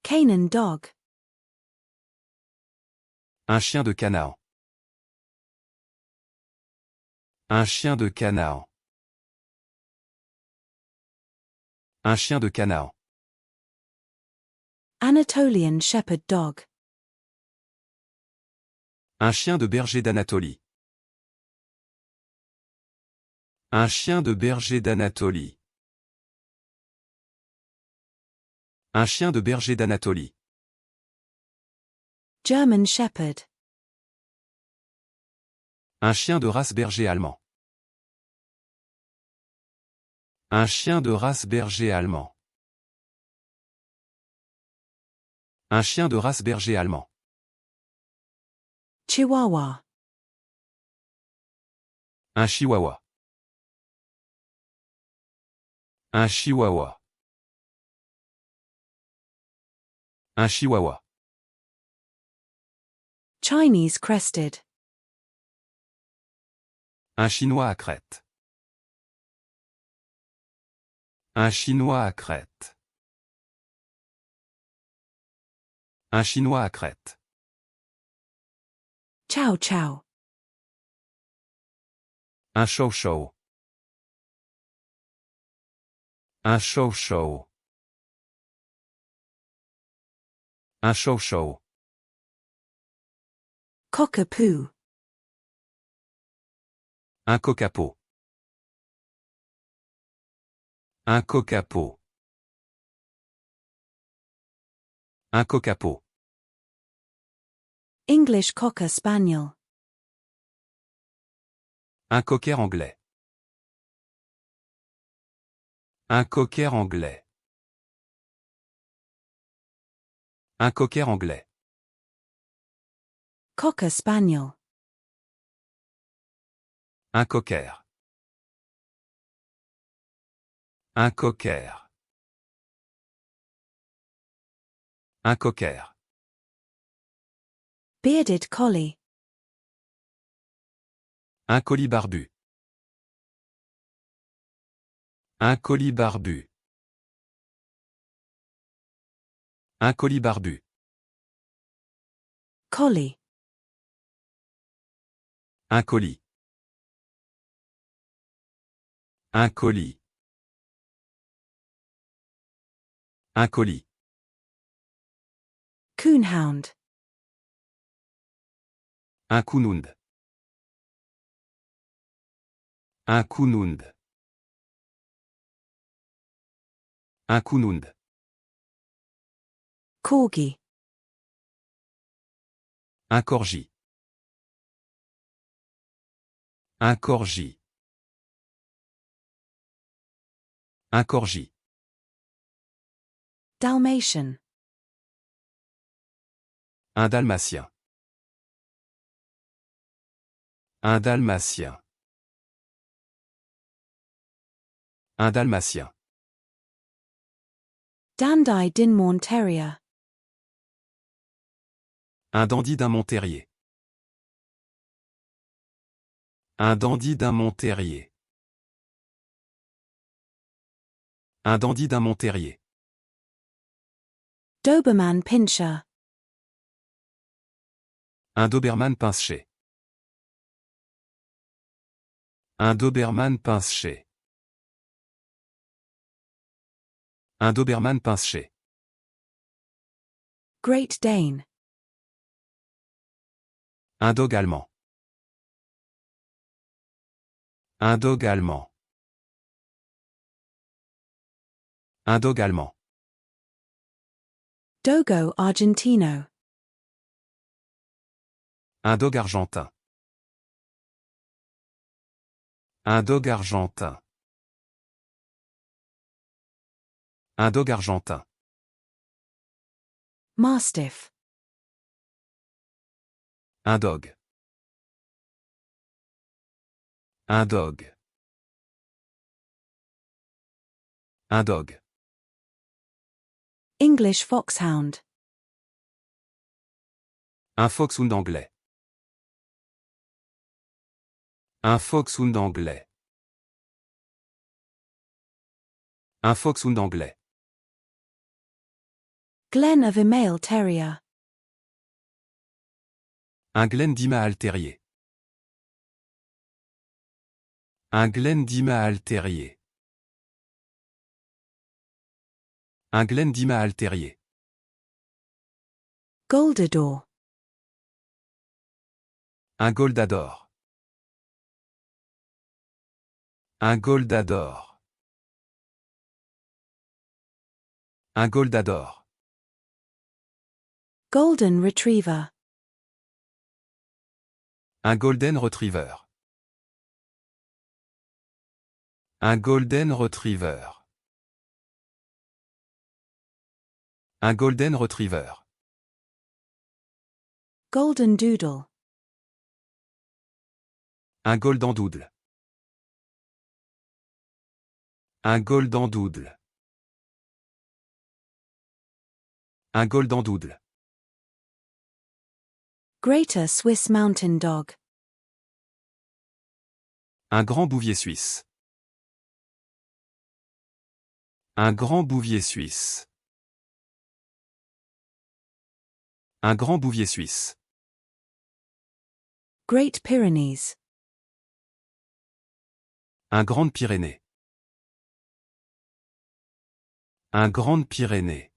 Canaan dog. Un chien de Canaan. Un chien de Canaan. Un chien de Canaan. Anatolian shepherd dog. Un chien de berger d'Anatolie. Un chien de berger d'Anatolie. Un chien de berger d'Anatolie. German shepherd. Un chien de race berger allemand. Un chien de race berger allemand. Un chien de race berger allemand. Chihuahua. Un chihuahua. Un chihuahua. Un chihuahua. Chinese crested. Un chinois à crête. Un chinois à crête. Un chinois à crête. Chow chow. Un chow chow. Un chow chow. Un chow chow. Cockapoo. Un cocapo. Un cocapo. Un cocapo. English Cocker Spaniel. Un cocker anglais. Un cocker anglais. Un cocker anglais. Cocker Spaniel. Un cocker. Un cocker. Un cocker. Bearded collie. Un colis barbu. Un colis barbu. Un colis barbu. Collie. Un colis. Un colis. Un colis. Coonhound. Un coonhound. Un coonhound. Un coonhound. Corgi. Un corgi. Un corgi. Un corgi. Dalmatian. Un dalmatien. Un dalmatien. Un dalmatien. Dandie Dinmorn Terrier. Un dandy d'un Montterrier. Un dandy d'un Montterrier. Un dandy d'un Montterrier. Doberman Pinscher. Un Doberman pinché. Un Doberman pinché. Un Doberman pinché. Great Dane. Un dog allemand. Un dog allemand. Un dog allemand. Dogo Argentino. Un dog argentin. Un dog argentin. Un dog argentin. Mastiff. Un dog. Un dog. Un dog. English Foxhound. Un foxhound anglais. Un foxhound anglais. Un foxhound anglais. Glen of Email Terrier. Un Glen d'Imaal terrier. Un Glen d'Imaal terrier. Un Glen d'Imaal terrier. Goldador. Un Goldador. Un Goldador. Un Goldador. Golden Retriever. Un Golden Retriever. Un Golden Retriever. Un Golden Retriever. Golden Doodle. Un Golden Doodle. Un Golden Doodle. Un Golden Doodle. Greater Swiss Mountain Dog. Un grand bouvier suisse. Un grand bouvier suisse. Un grand bouvier suisse. Great Pyrenees. Un Grande Pyrénées. Un Grande Pyrénées.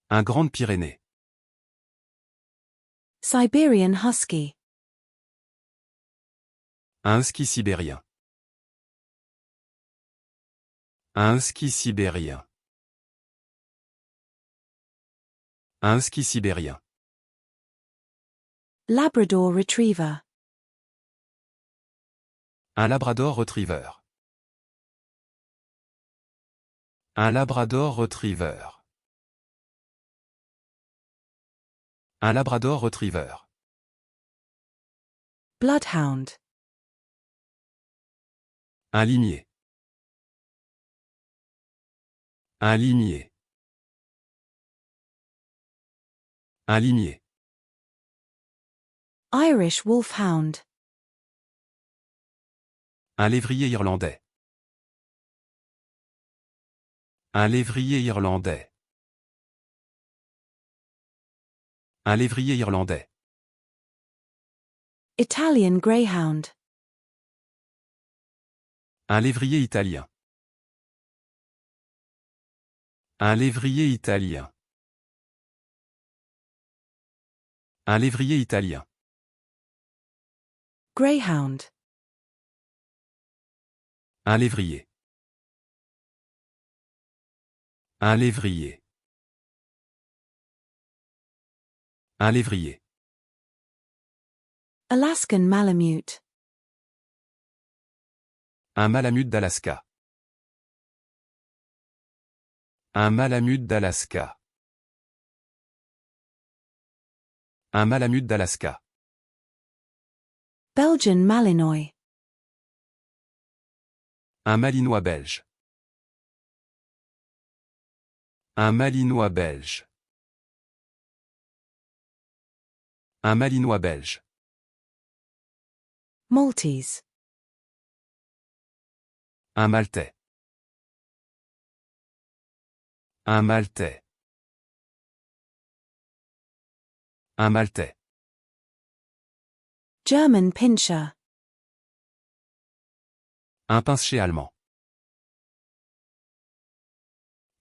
Un Grande Pyrénées. Siberian Husky. Un husky sibérien. Un husky sibérien. Un husky sibérien. Labrador Retriever. Un Labrador Retriever. Un Labrador Retriever. Un Labrador Retriever. Bloodhound. Un limier. Un limier. Un limier. Irish Wolfhound. Un lévrier irlandais. Un lévrier irlandais. Un lévrier irlandais. Italian Greyhound. Un lévrier italien. Un lévrier italien. Un lévrier italien. Greyhound. Un lévrier. Un lévrier. Un lévrier. Alaskan Malamute. Un malamute d'Alaska. Un malamute d'Alaska. Un malamute d'Alaska. Belgian Malinois. Un malinois belge. Un malinois belge. Un malinois belge. Maltese. Un maltais. Un maltais. Un maltais. German Pinscher. Un pince-chez allemand.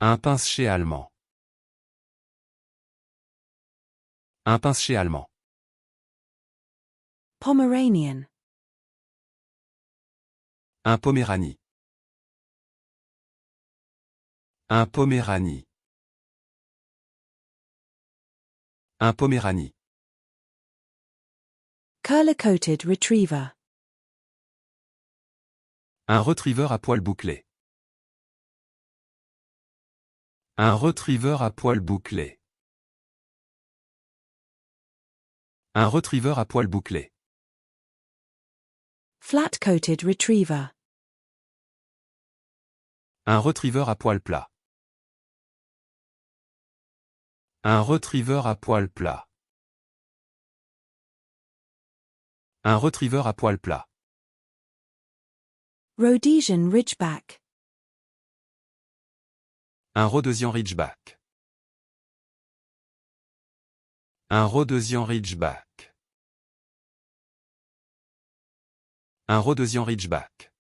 Un pince-chez allemand. Un pince-chez allemand. Pomeranian. Un poméranie. Un poméranie. Un poméranie. Curler-coated Retriever. Un retriever à poil bouclé. Un retriever à poil bouclé. Un retriever à poil bouclé. Flat-coated Retriever. Un retriever à poil plat. Un retriever à poil plat. Un retriever à poil plat. Rhodesian Ridgeback. Un Rhodesian Ridgeback. Un Rhodesian Ridgeback. Un Rhodesian Ridgeback.